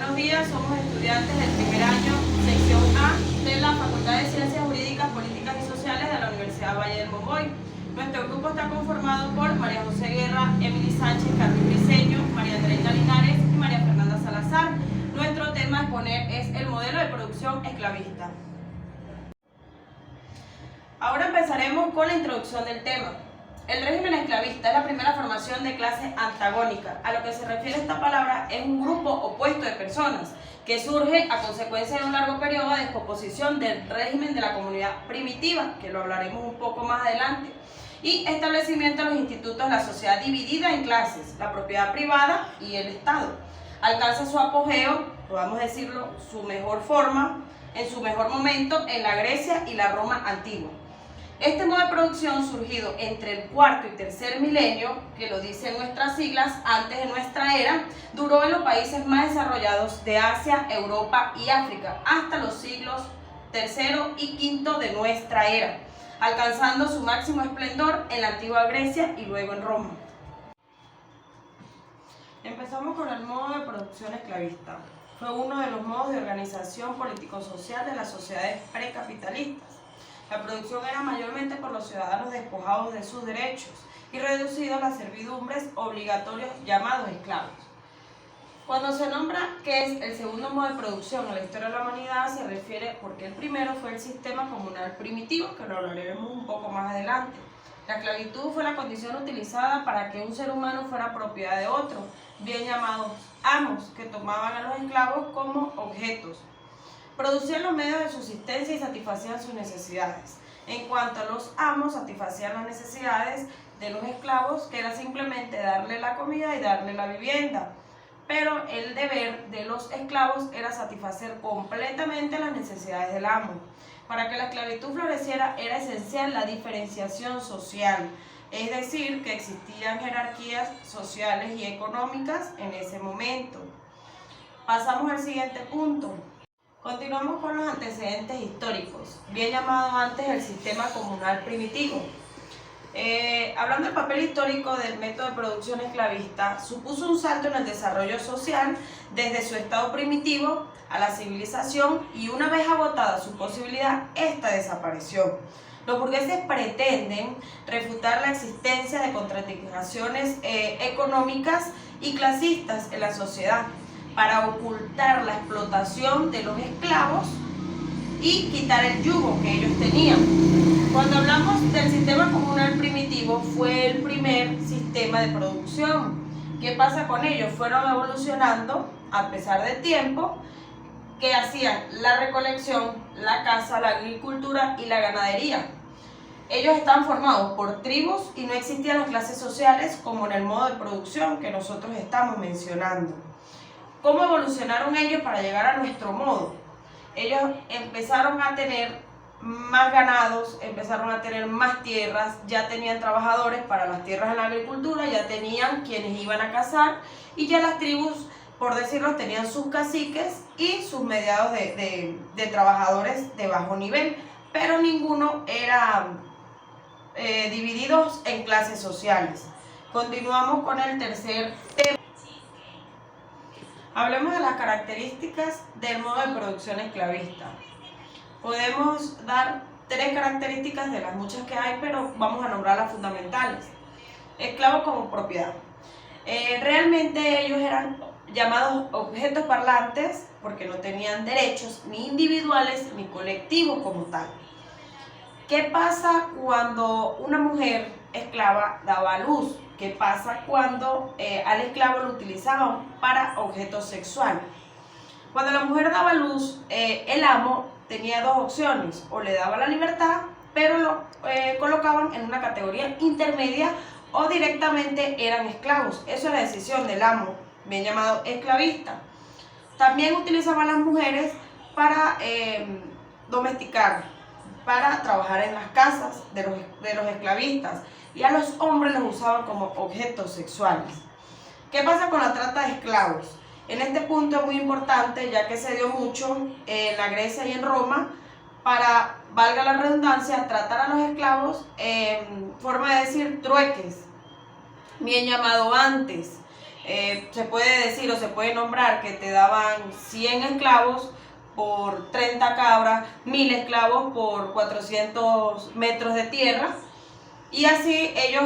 Buenos días, somos estudiantes del primer año, sección A, de la Facultad de Ciencias Jurídicas, Políticas y Sociales de la Universidad Valle del Monboy. Nuestro grupo está conformado por María José Guerra, Emily Sánchez, Carmen Briceño, María Andreina Linares y María Fernanda Salazar. Nuestro tema a exponer es el modelo de producción esclavista. Ahora empezaremos con la introducción del tema. El régimen esclavista es la primera formación de clase antagónica. A lo que se refiere esta palabra es un grupo opuesto de personas que surge a consecuencia de un largo periodo de descomposición del régimen de la comunidad primitiva, que lo hablaremos un poco más adelante, y establecimiento de los institutos de la sociedad dividida en clases, la propiedad privada y el Estado. Alcanza su apogeo, podemos decirlo, su mejor forma, en su mejor momento en la Grecia y la Roma antigua. Este modo de producción, surgido entre el cuarto y tercer milenio, que lo dicen nuestras siglas, antes de nuestra era, duró en los países más desarrollados de Asia, Europa y África, hasta los siglos tercero y quinto de nuestra era, alcanzando su máximo esplendor en la antigua Grecia y luego en Roma. Empezamos con el modo de producción esclavista. Fue uno de los modos de organización político-social de las sociedades precapitalistas. La producción era mayormente por los ciudadanos despojados de sus derechos y reducidos a las servidumbres obligatorias llamados esclavos. Cuando se nombra que es el segundo modo de producción en la historia de la humanidad, se refiere porque el primero fue el sistema comunal primitivo, que lo hablaremos un poco más adelante. La esclavitud fue la condición utilizada para que un ser humano fuera propiedad de otro, bien llamados amos, que tomaban a los esclavos como objetos. Producían los medios de subsistencia y satisfacían sus necesidades. En cuanto a los amos, satisfacían las necesidades de los esclavos, que era simplemente darle la comida y darle la vivienda. Pero el deber de los esclavos era satisfacer completamente las necesidades del amo. Para que la esclavitud floreciera era esencial la diferenciación social, es decir, que existían jerarquías sociales y económicas en ese momento. Pasamos al siguiente punto. Continuamos con los antecedentes históricos, bien llamado antes el sistema comunal primitivo. Hablando del papel histórico del método de producción esclavista, supuso un salto en el desarrollo social desde su estado primitivo a la civilización, y una vez agotada su posibilidad, esta desapareció. Los burgueses pretenden refutar la existencia de contradicciones económicas y clasistas en la sociedad, para ocultar la explotación de los esclavos y quitar el yugo que ellos tenían. Cuando hablamos del sistema comunal primitivo, fue el primer sistema de producción. ¿Qué pasa con ellos? Fueron evolucionando a pesar del tiempo, que hacían la recolección, la caza, la agricultura y la ganadería. Ellos estaban formados por tribus y no existían las clases sociales como en el modo de producción que nosotros estamos mencionando. ¿Cómo evolucionaron ellos para llegar a nuestro modo? Ellos empezaron a tener más ganados, empezaron a tener más tierras, ya tenían trabajadores para las tierras en la agricultura, ya tenían quienes iban a cazar, y ya las tribus, por decirlo, tenían sus caciques y sus mediados de trabajadores de bajo nivel, pero ninguno era divididos en clases sociales. Continuamos con el tercer tema. Hablemos de las características del modo de producción esclavista. Podemos dar 3 características de las muchas que hay, pero vamos a nombrar las fundamentales. Esclavos como propiedad. Realmente ellos eran llamados objetos parlantes porque no tenían derechos ni individuales ni colectivos como tal. ¿Qué pasa cuando una mujer esclava daba a luz? ¿Qué pasa cuando al esclavo lo utilizaban para objeto sexual? Cuando la mujer daba a luz, el amo tenía 2 opciones: o le daba la libertad, pero lo colocaban en una categoría intermedia, o directamente eran esclavos. Eso es la decisión del amo, bien llamado esclavista. También utilizaban a las mujeres para domesticar, para trabajar en las casas de los esclavistas, y a los hombres los usaban como objetos sexuales. ¿Qué pasa con la trata de esclavos? En este punto es muy importante, ya que se dio mucho en la Grecia y en Roma, para, valga la redundancia, tratar a los esclavos en forma de decir trueques, bien llamado antes. se puede decir o se puede nombrar que te daban 100 esclavos por 30 cabras, 1000 esclavos por 400 metros de tierra, y así ellos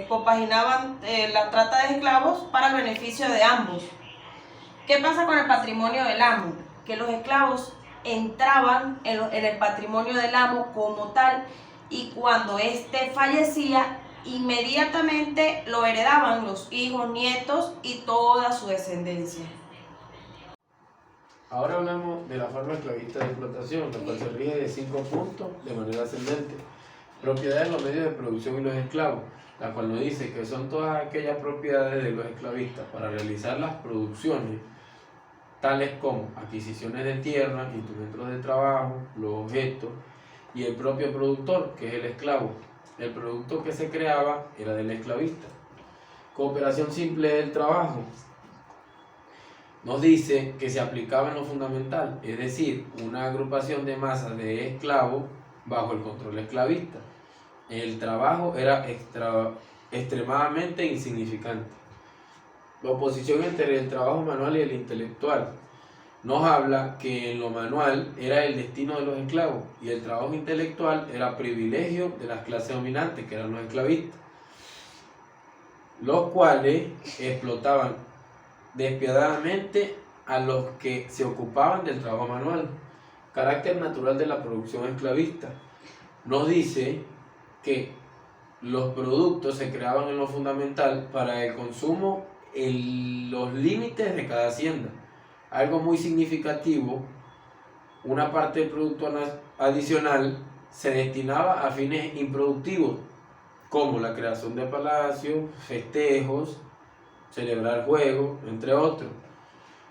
compaginaban la trata de esclavos para el beneficio de ambos. ¿Qué pasa con el patrimonio del amo? Que los esclavos entraban en el patrimonio del amo como tal, y cuando éste fallecía, inmediatamente lo heredaban los hijos, nietos y toda su descendencia. Ahora hablamos de la forma esclavista de explotación, la cual se rige de 5 puntos de manera ascendente. Propiedades de los medios de producción y los esclavos, la cual nos dice que son todas aquellas propiedades de los esclavistas para realizar las producciones, tales como adquisiciones de tierra, instrumentos de trabajo, los objetos y el propio productor, que es el esclavo. El producto que se creaba era del esclavista. Cooperación simple del trabajo. Nos dice que se aplicaba en lo fundamental, es decir, una agrupación de masas de esclavos bajo el control esclavista. El trabajo era extremadamente insignificante. La oposición entre el trabajo manual y el intelectual nos habla que en lo manual era el destino de los esclavos y el trabajo intelectual era privilegio de las clases dominantes, que eran los esclavistas, los cuales explotaban despiadadamente a los que se ocupaban del trabajo manual. Carácter natural de la producción esclavista. Nos dice que los productos se creaban en lo fundamental para el consumo en los límites de cada hacienda. Algo muy significativo, una parte del producto adicional se destinaba a fines improductivos, como la creación de palacios, festejos, celebrar juegos, entre otros.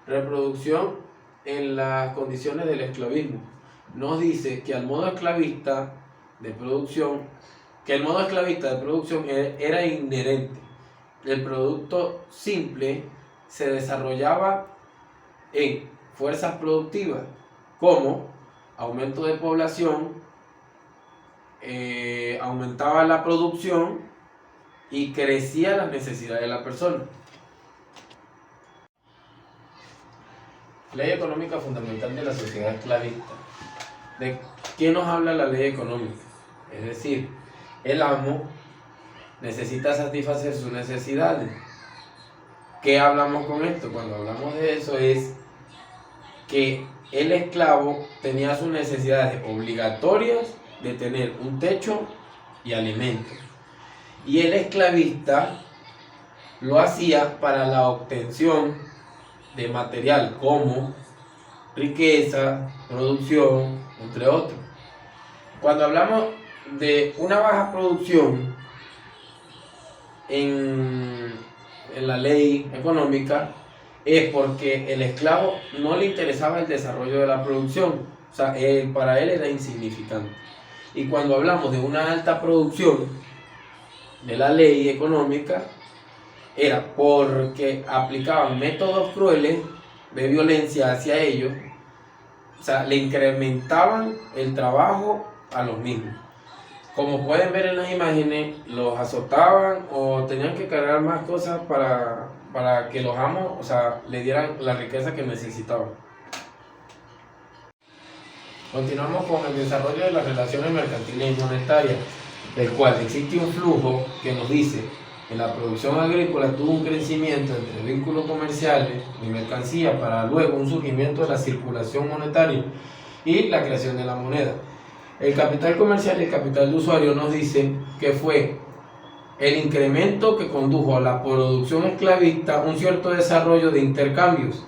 Reproducción en las condiciones del esclavismo. Nos dice que el modo esclavista de producción era inherente. El producto simple se desarrollaba en fuerzas productivas como aumento de población, aumentaba la producción y crecía las necesidades de la persona. Ley económica fundamental de la sociedad esclavista. ¿De qué nos habla la ley económica? Es decir, el amo necesita satisfacer sus necesidades. ¿Qué hablamos con esto? Cuando hablamos de eso es que el esclavo tenía sus necesidades obligatorias de tener un techo y alimento. Y el esclavista lo hacía para la obtención de material como riqueza, producción, entre otros. Cuando hablamos de una baja producción en la ley económica, es porque el esclavo no le interesaba el desarrollo de la producción, o sea, para él era insignificante. Y cuando hablamos de una alta producción de la ley económica, era porque aplicaban métodos crueles de violencia hacia ellos, o sea, le incrementaban el trabajo a los mismos. Como pueden ver en las imágenes, los azotaban o tenían que cargar más cosas para que los amos, o sea, le dieran la riqueza que necesitaban. Continuamos con el desarrollo de las relaciones mercantiles y monetarias, del cual existe un flujo que nos dice que la producción agrícola tuvo un crecimiento entre vínculos comerciales y mercancías para luego un surgimiento de la circulación monetaria y la creación de la moneda. El capital comercial y el capital de usuario nos dicen que fue el incremento que condujo a la producción esclavista un cierto desarrollo de intercambios,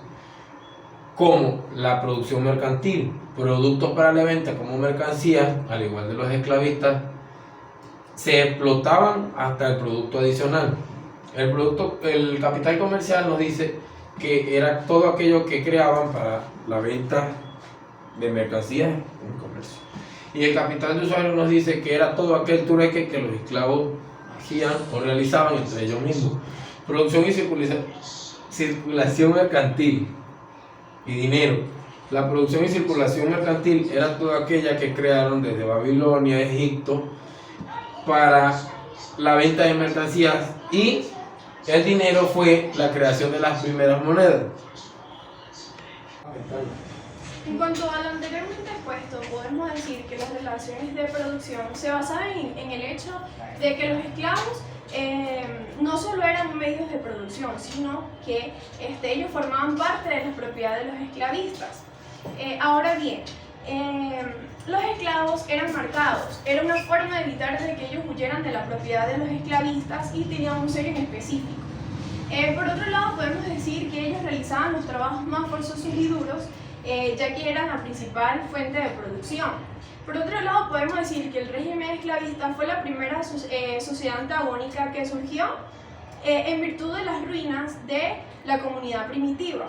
como la producción mercantil, productos para la venta como mercancías, al igual de los esclavistas, se explotaban hasta el producto adicional. El capital comercial nos dice que era todo aquello que creaban para la venta de mercancías en el comercio. Y el capital de usuario nos dice que era todo aquel trueque que los esclavos hacían o realizaban entre ellos mismos. Producción y circulación mercantil y dinero. La producción y circulación mercantil era toda aquella que crearon desde Babilonia, Egipto, para la venta de mercancías y el dinero fue la creación de las primeras monedas. En cuanto a lo anteriormente expuesto, podemos decir que las relaciones de producción se basaban en el hecho de que los esclavos no solo eran medios de producción, sino que ellos formaban parte de la propiedad de los esclavistas. Ahora bien, los esclavos eran marcados, era una forma de evitar de que ellos huyeran de la propiedad de los esclavistas y tenían un sello en específico. Por otro lado, podemos decir que ellos realizaban los trabajos más forzosos y duros, ya que eran la principal fuente de producción. Por otro lado, podemos decir que el régimen esclavista fue la primera sociedad antagónica que surgió en virtud de las ruinas de la comunidad primitiva,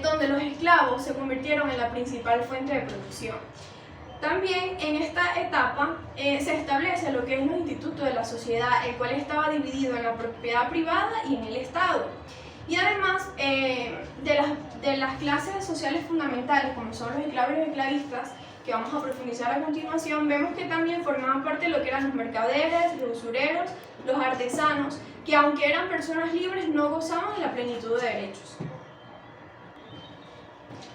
donde los esclavos se convirtieron en la principal fuente de producción. También en esta etapa se establece lo que es los institutos de la sociedad, el cual estaba dividido en la propiedad privada y en el Estado. Y además de las clases sociales fundamentales, como son los esclavos y los esclavistas, que vamos a profundizar a continuación, vemos que también formaban parte de lo que eran los mercaderes, los usureros, los artesanos, que aunque eran personas libres no gozaban de la plenitud de derechos.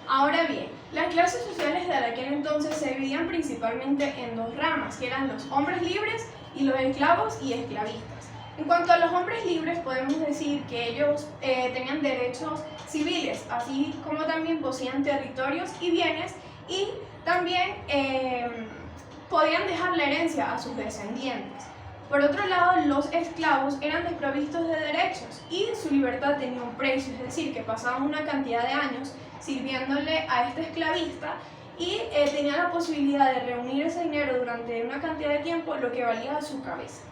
Ahora bien, las clases sociales de aquel entonces se dividían principalmente en dos ramas, que eran los hombres libres y los esclavos y esclavistas. En cuanto a los hombres libres, podemos decir que ellos tenían derechos civiles, así como también poseían territorios y bienes, y también podían dejar la herencia a sus descendientes. Por otro lado, los esclavos eran desprovistos de derechos y su libertad tenía un precio, es decir, que pasaban una cantidad de años sirviéndole a este esclavista y tenían la posibilidad de reunir ese dinero durante una cantidad de tiempo, lo que valía su cabeza.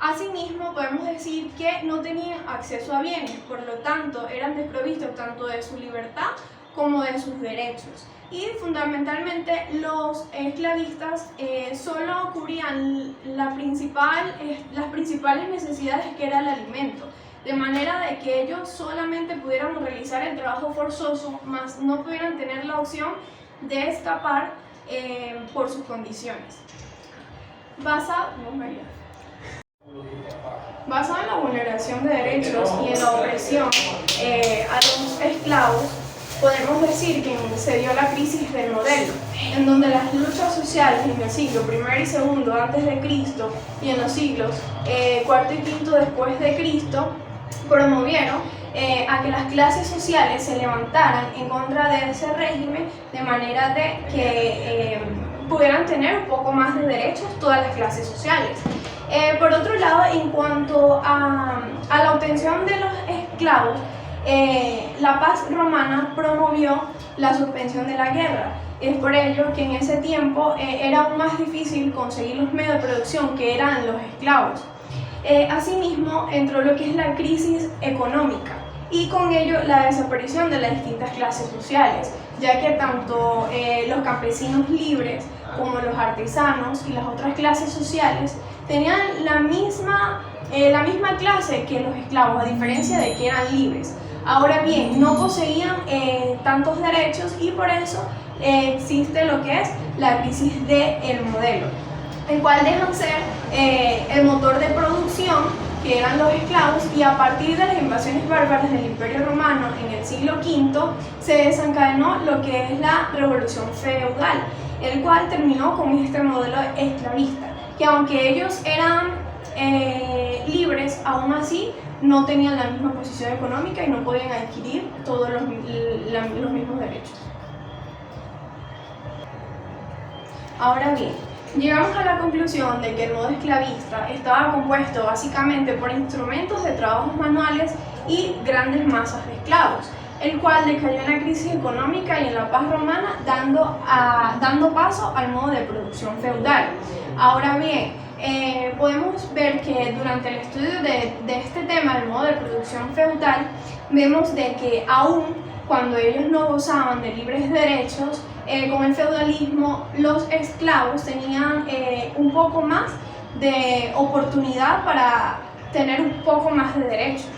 Asimismo, podemos decir que no tenían acceso a bienes, por lo tanto, eran desprovistos tanto de su libertad como de sus derechos. Y fundamentalmente los esclavistas solo cubrían las principales necesidades, que era el alimento, de manera de que ellos solamente pudieran realizar el trabajo forzoso, mas no pudieran tener la opción de escapar por sus condiciones. Basado en la vulneración de derechos y en la opresión a los esclavos, podemos decir que se dio la crisis del modelo, en donde las luchas sociales en el siglo I y II antes de Cristo y en los siglos IV y V después de Cristo promovieron a que las clases sociales se levantaran en contra de ese régimen, de manera de que pudieran tener un poco más de derechos todas las clases sociales. Por otro lado, en cuanto a la obtención de los esclavos, la paz romana promovió la suspensión de la guerra. Es por ello que en ese tiempo era aún más difícil conseguir los medios de producción, que eran los esclavos. Asimismo, entró lo que es la crisis económica y con ello la desaparición de las distintas clases sociales, ya que tanto los campesinos libres como los artesanos y las otras clases sociales tenían la misma clase que los esclavos, a diferencia de que eran libres. Ahora bien, no poseían tantos derechos y por eso existe lo que es la crisis del modelo, el cual dejan ser el motor de producción, que eran los esclavos, y a partir de las invasiones bárbaras del Imperio Romano en el siglo V se desencadenó lo que es la Revolución Feudal, el cual terminó con este modelo esclavista, que aunque ellos eran libres, aún así no tenían la misma posición económica y no podían adquirir todos los mismos derechos. Ahora bien, llegamos a la conclusión de que el modo esclavista estaba compuesto básicamente por instrumentos de trabajos manuales y grandes masas de esclavos, el cual decayó en la crisis económica y en la paz romana, dando paso al modo de producción feudal. Ahora bien, podemos ver que durante el estudio de este tema, del modo de producción feudal, vemos de que aún cuando ellos no gozaban de libres derechos, con el feudalismo los esclavos tenían un poco más de oportunidad para tener un poco más de derechos.